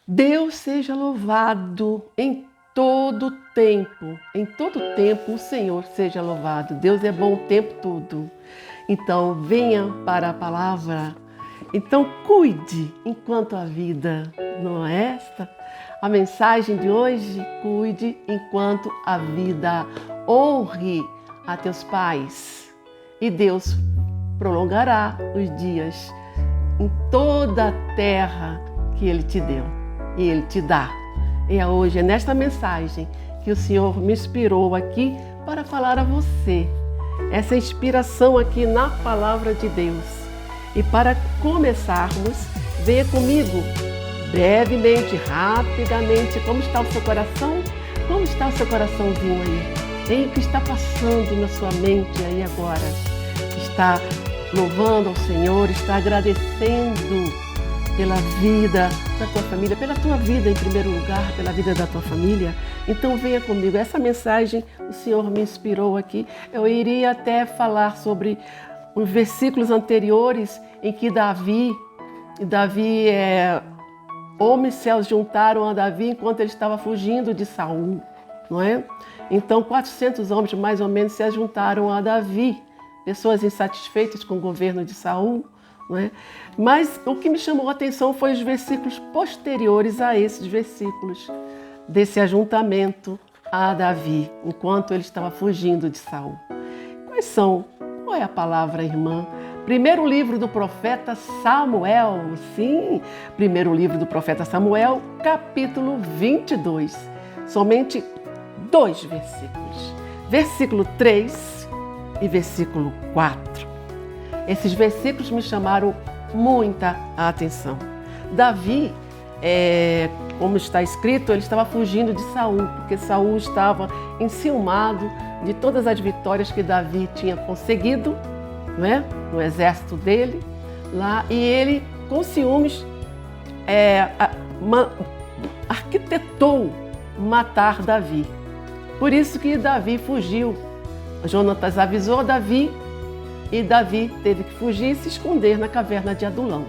Deus seja louvado em todo tempo. Em todo tempo o Senhor seja louvado. Deus é bom o tempo todo. Então venha para a palavra. Então cuide enquanto a vida, não é esta? A mensagem de hoje, cuide enquanto a vida. Honre a teus pais e Deus prolongará os dias em toda a terra que Ele te deu e Ele te dá. E hoje é nesta mensagem que o Senhor me inspirou aqui para falar a você. Essa inspiração aqui na Palavra de Deus. E para começarmos, venha comigo brevemente, rapidamente, como está o seu coração? Como está o seu coraçãozinho aí? Tem o que está passando na sua mente aí agora? Está louvando ao Senhor, está agradecendo pela vida da tua família, pela tua vida em primeiro lugar, pela vida da tua família. Então venha comigo. Essa mensagem o Senhor me inspirou aqui. Eu iria até falar sobre os versículos anteriores em que homens se juntaram a Davi enquanto ele estava fugindo de Saul, não é? Então 400 homens mais ou menos se juntaram a Davi, pessoas insatisfeitas com o governo de Saul, não é? Mas o que me chamou a atenção foi os versículos posteriores a esses versículos desse ajuntamento a Davi, enquanto ele estava fugindo de Saul. Quais são? Qual é a palavra, irmã? Primeiro livro do profeta Samuel, sim, primeiro livro do profeta Samuel, capítulo 22, somente 2 versículos, versículo 3 e versículo 4. Esses versículos me chamaram muita atenção. Davi, como está escrito, ele estava fugindo de Saul, porque Saul estava enciumado de todas as vitórias que Davi tinha conseguido, não é? No exército dele, lá, e ele, com ciúmes, arquitetou matar Davi. Por isso que Davi fugiu. Jonatas avisou Davi e Davi teve que fugir e se esconder na caverna de Adulão.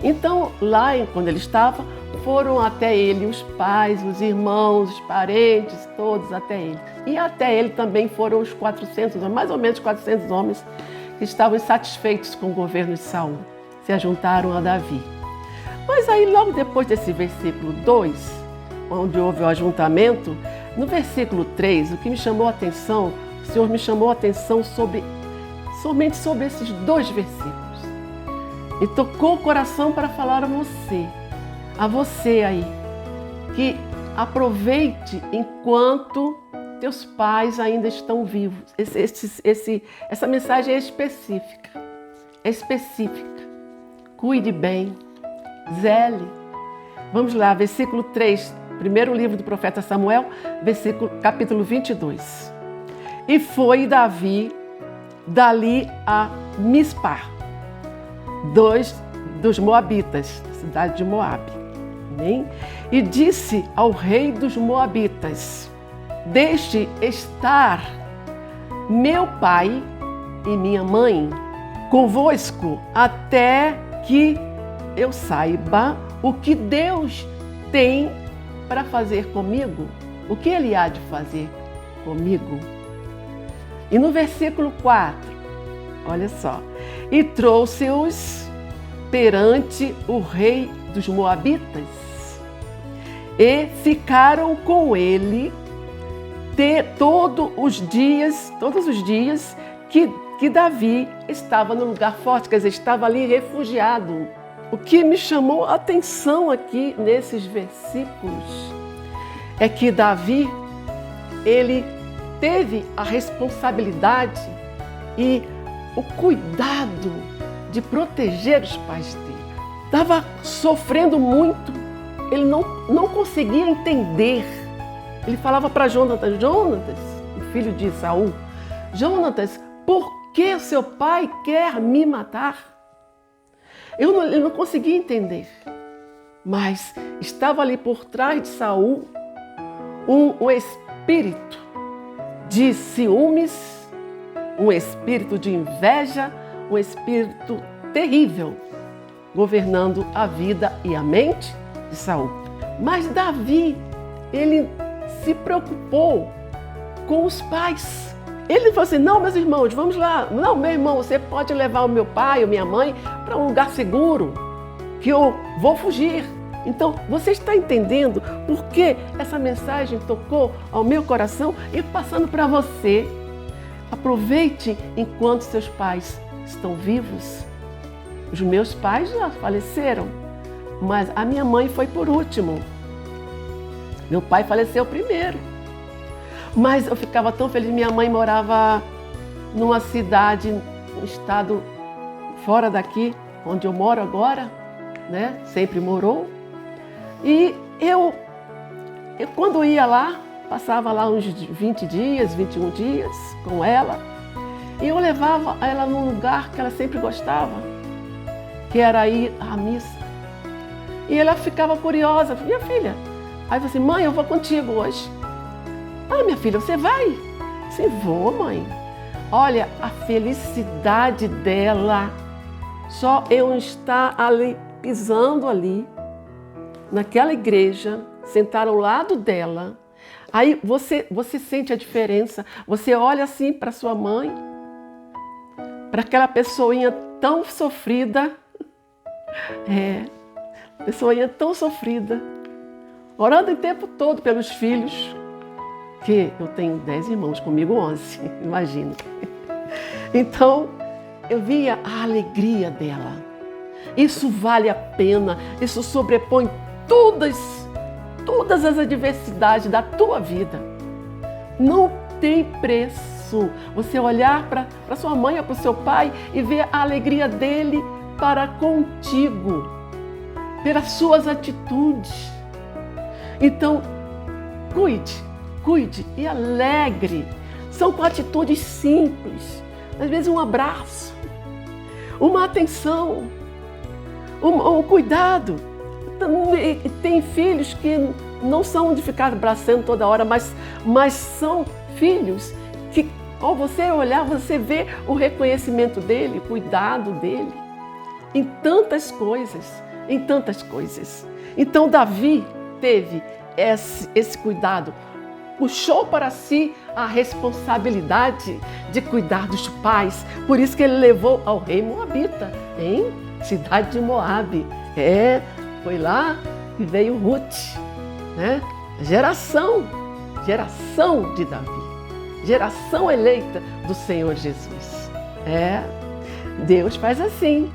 Então, lá, quando ele estava, foram até ele os pais, os irmãos, os parentes, todos até ele. E até ele também foram os 400, mais ou menos 400 homens que estavam insatisfeitos com o governo de Saul. Se ajuntaram a Davi. Mas aí, logo depois desse versículo 2, onde houve o ajuntamento, no versículo 3, o que me chamou a atenção, o Senhor me chamou a atenção somente sobre esses 2 versículos. E tocou o coração para falar a você aí, que aproveite enquanto teus pais ainda estão vivos. Essa mensagem é específica. Cuide bem, zele. Vamos lá, versículo 3, primeiro livro do profeta Samuel, capítulo 22. E foi Davi dali a Mispa, dos Moabitas, cidade de Moabe. Amém? E disse ao rei dos Moabitas: deixe estar meu pai e minha mãe convosco até que eu saiba o que Deus tem para fazer comigo, o que Ele há de fazer comigo. E no versículo 4, olha só, e trouxe-os perante o rei dos Moabitas e ficaram com ele todos os dias que Davi estava no lugar forte, quer dizer, estava ali refugiado. O que me chamou a atenção aqui nesses versículos é que Davi, ele teve a responsabilidade e o cuidado de proteger os pais dele. Estava sofrendo muito, ele não conseguia entender. Ele falava para Jonatas, o filho de Saul, Jonatas, por que seu pai quer me matar? Ele não conseguia entender. Mas estava ali por trás de Saul um espírito de ciúmes, um espírito de inveja, um espírito terrível, governando a vida e a mente de Saul. Mas Davi, ele se preocupou com os pais. Ele falou assim, não, meus irmãos, vamos lá. Não, meu irmão, você pode levar o meu pai ou minha mãe para um lugar seguro, que eu vou fugir. Então, você está entendendo por que essa mensagem tocou ao meu coração e passando para você. Aproveite enquanto seus pais estão vivos. Os meus pais já faleceram, mas a minha mãe foi por último. Meu pai faleceu primeiro. Mas eu ficava tão feliz. Minha mãe morava numa cidade, um estado fora daqui, onde eu moro agora, né? Sempre morou. E eu quando ia lá, passava lá uns 20 dias, 21 dias com ela. E eu levava ela num lugar que ela sempre gostava, que era ir à missa. E ela ficava curiosa, minha filha. Aí eu falei assim, mãe, eu vou contigo hoje. Ah, minha filha, você vai? Sim, vou, mãe. Olha, a felicidade dela, só eu estar ali, pisando ali, naquela igreja, sentar ao lado dela. Aí você sente a diferença. Você olha assim para sua mãe, para aquela pessoinha tão sofrida. Pessoinha tão sofrida, orando o tempo todo pelos filhos, que eu tenho 10 irmãos, comigo 11, imagina. Então, eu via a alegria dela. Isso vale a pena, isso sobrepõe todas as adversidades da tua vida. Não tem preço você olhar para sua mãe ou para o seu pai e ver a alegria dele para contigo, pelas suas atitudes. Então, cuide e alegre. São com atitudes simples. Às vezes um abraço, uma atenção, um cuidado. Tem filhos que não são de ficar abraçando toda hora, mas são filhos que, ao você olhar, você vê o reconhecimento dele, o cuidado dele, em tantas coisas. Então Davi teve esse cuidado, puxou para si a responsabilidade de cuidar dos pais. Por isso que ele levou ao rei Moabita, em cidade de Moabe. Foi lá que veio Ruth, né? Geração de Davi, geração eleita do Senhor Jesus. Deus faz assim.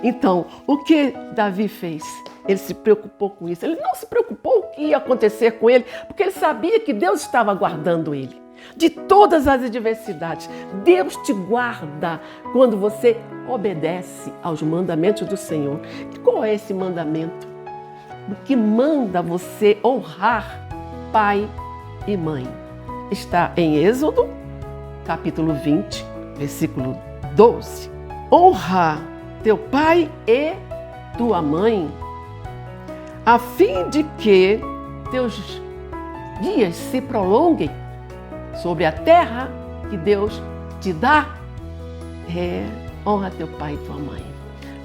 Então, o que Davi fez? Ele se preocupou com isso. Ele não se preocupou o que ia acontecer com ele, porque ele sabia que Deus estava guardando ele de todas as adversidades. Deus te guarda quando você obedece aos mandamentos do Senhor. E qual é esse mandamento? O que manda você honrar pai e mãe. Está em Êxodo, capítulo 20, versículo 12. Honra teu pai e tua mãe, a fim de que teus dias se prolonguem sobre a terra que Deus te dá. Honra teu pai e tua mãe.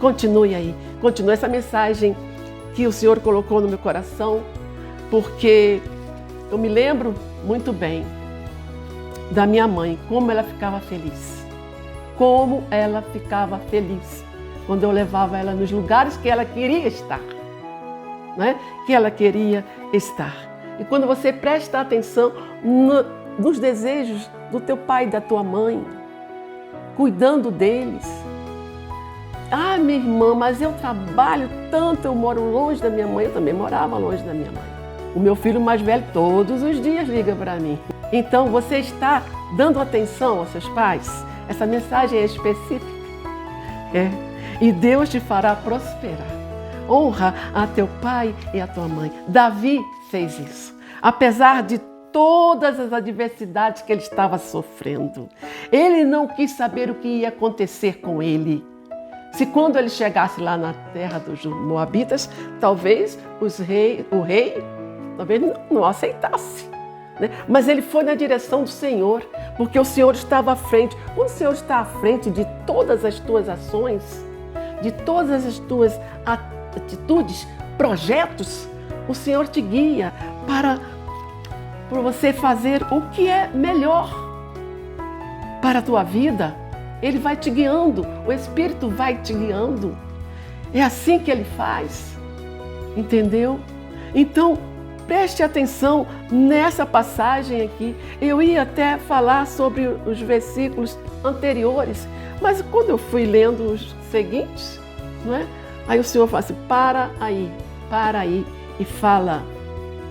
Continue aí, continue essa mensagem que o Senhor colocou no meu coração, porque eu me lembro muito bem da minha mãe, como ela ficava feliz. Como ela ficava feliz quando eu levava ela nos lugares que ela queria estar, né? Que ela queria estar. E quando você presta atenção nos desejos do teu pai e da tua mãe, cuidando deles. Ah, minha irmã, mas eu trabalho tanto, eu moro longe da minha mãe. Eu também morava longe da minha mãe. O meu filho mais velho todos os dias liga para mim. Então, você está dando atenção aos seus pais? Essa mensagem é específica. E Deus te fará prosperar. Honra a teu pai e a tua mãe. Davi fez isso. Apesar de todas as adversidades que ele estava sofrendo, ele não quis saber o que ia acontecer com ele. Se quando ele chegasse lá na terra dos Moabitas, talvez o rei talvez não aceitasse, né? Mas ele foi na direção do Senhor, porque o Senhor estava à frente. Quando o Senhor está à frente de todas as tuas ações, de todas as tuas atitudes, projetos, o Senhor te guia para você fazer o que é melhor para a tua vida. Ele vai te guiando, o Espírito vai te guiando. É assim que Ele faz, entendeu? Então, preste atenção nessa passagem aqui. Eu ia até falar sobre os versículos anteriores, mas quando eu fui lendo os seguintes, não é? Aí o Senhor fala assim, para aí e fala,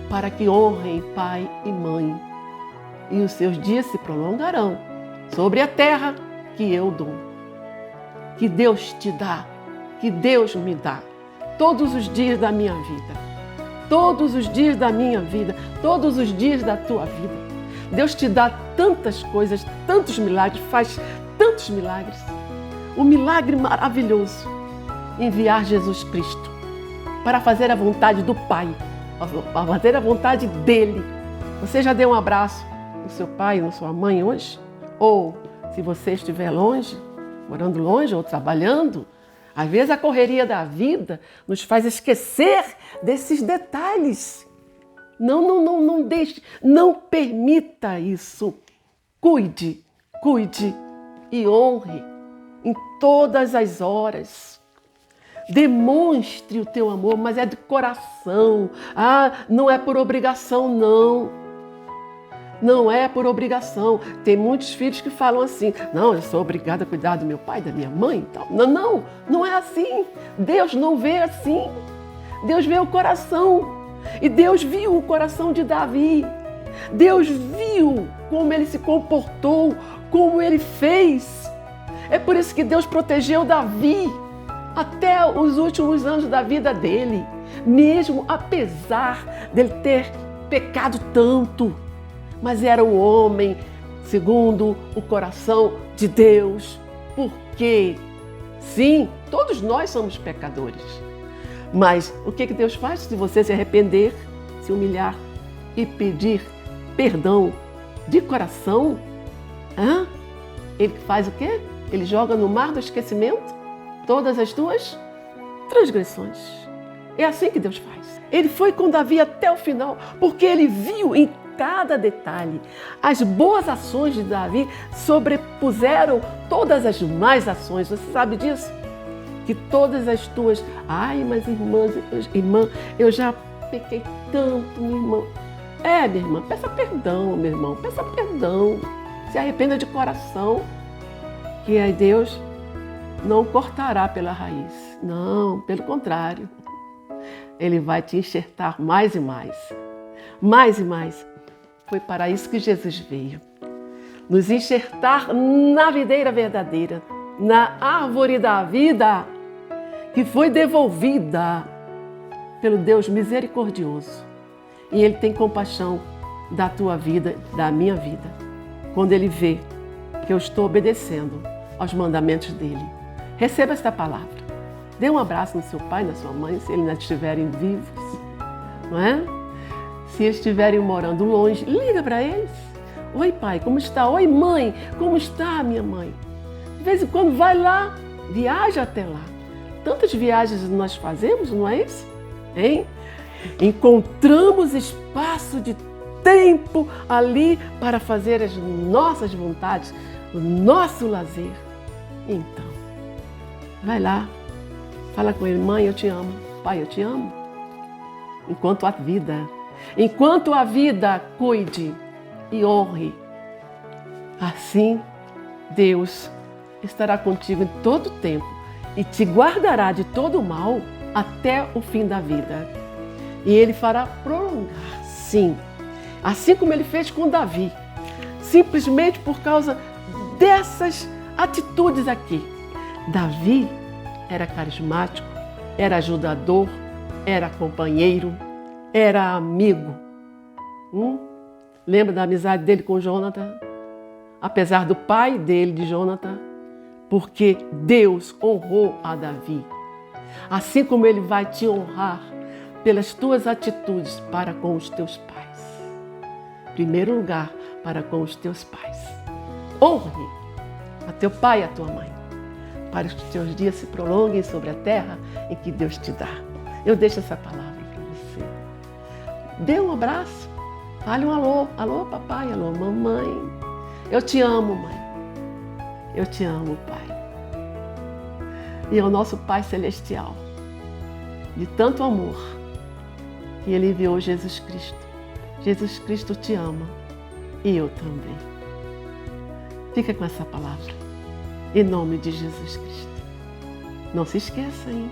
para que honrem pai e mãe, e os seus dias se prolongarão sobre a terra que eu dou, que Deus te dá, que Deus me dá, todos os dias da minha vida, todos os dias da minha vida, todos os dias da tua vida. Deus te dá tantas coisas, tantos milagres, faz tantos milagres. Um milagre maravilhoso, enviar Jesus Cristo para fazer a vontade do Pai, para fazer a vontade dEle. Você já deu um abraço no seu pai, na sua mãe hoje? Ou, se você estiver longe, morando longe ou trabalhando, às vezes a correria da vida nos faz esquecer desses detalhes. Não deixe, não permita isso. Cuide e honre em todas as horas. Demonstre o teu amor, mas é de coração. Não é por obrigação, não. Não é por obrigação. Tem muitos filhos que falam assim, não, eu sou obrigada a cuidar do meu pai, da minha mãe e tal. Não é assim. Deus não vê assim. Deus vê o coração. E Deus viu o coração de Davi. Deus viu como ele se comportou, como ele fez. É por isso que Deus protegeu Davi até os últimos anos da vida dele, mesmo apesar dele ter pecado tanto. Mas era um homem segundo o coração de Deus. Porque, sim, todos nós somos pecadores. Mas o que Deus faz se você se arrepender, se humilhar e pedir perdão de coração? Ele faz o quê? Ele joga no mar do esquecimento todas as tuas transgressões. É assim que Deus faz. Ele foi com Davi até o final, porque ele viu em cada detalhe. As boas ações de Davi sobrepuseram todas as más ações. Você sabe disso? Que todas as tuas... mas irmã, eu já pequei tanto, minha irmã. Minha irmã, peça perdão, meu irmão. Peça perdão. Se arrependa de coração, que aí Deus não cortará pela raiz. Não, pelo contrário. Ele vai te enxertar mais e mais. Mais e mais. Foi para isso que Jesus veio. Nos enxertar na videira verdadeira, na árvore da vida, que foi devolvida pelo Deus misericordioso. E Ele tem compaixão da tua vida, da minha vida, quando Ele vê que eu estou obedecendo aos mandamentos dEle. Receba esta palavra. Dê um abraço no seu pai, na sua mãe, se eles ainda estiverem vivos, não é? Se eles estiverem morando longe, liga para eles. Oi, pai, como está? Oi, mãe, como está, minha mãe? De vez em quando vai lá, viaja até lá. Tantas viagens nós fazemos, não é isso? Hein? Encontramos espaço de tempo ali para fazer as nossas vontades, o nosso lazer. Então, vai lá, fala com ele, mãe, eu te amo, pai, eu te amo. Enquanto a vida, cuide e honre. Assim, Deus estará contigo em todo o tempo e te guardará de todo o mal até o fim da vida. E Ele fará prolongar, sim, assim como Ele fez com Davi, simplesmente por causa dessas atitudes aqui. Davi era carismático, era ajudador, era companheiro, era amigo. Lembra da amizade dele com Jonathan? Apesar do pai dele, de Jonathan, porque Deus honrou a Davi. Assim como Ele vai te honrar pelas tuas atitudes para com os teus pais. Em primeiro lugar, para com os teus pais. Honre a teu pai e a tua mãe, para que os teus dias se prolonguem sobre a terra em que Deus te dá. Eu deixo essa palavra para você. Dê um abraço. Fale um alô. Alô, papai. Alô, mamãe. Eu te amo, mãe. Eu te amo, pai. E é o nosso Pai Celestial, de tanto amor, que Ele enviou Jesus Cristo. Jesus Cristo te ama e eu também. Fica com essa palavra, em nome de Jesus Cristo. Não se esqueça, hein?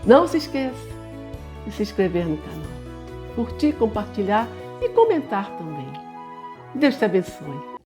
Não se esqueça de se inscrever no canal, curtir, compartilhar e comentar também. Deus te abençoe.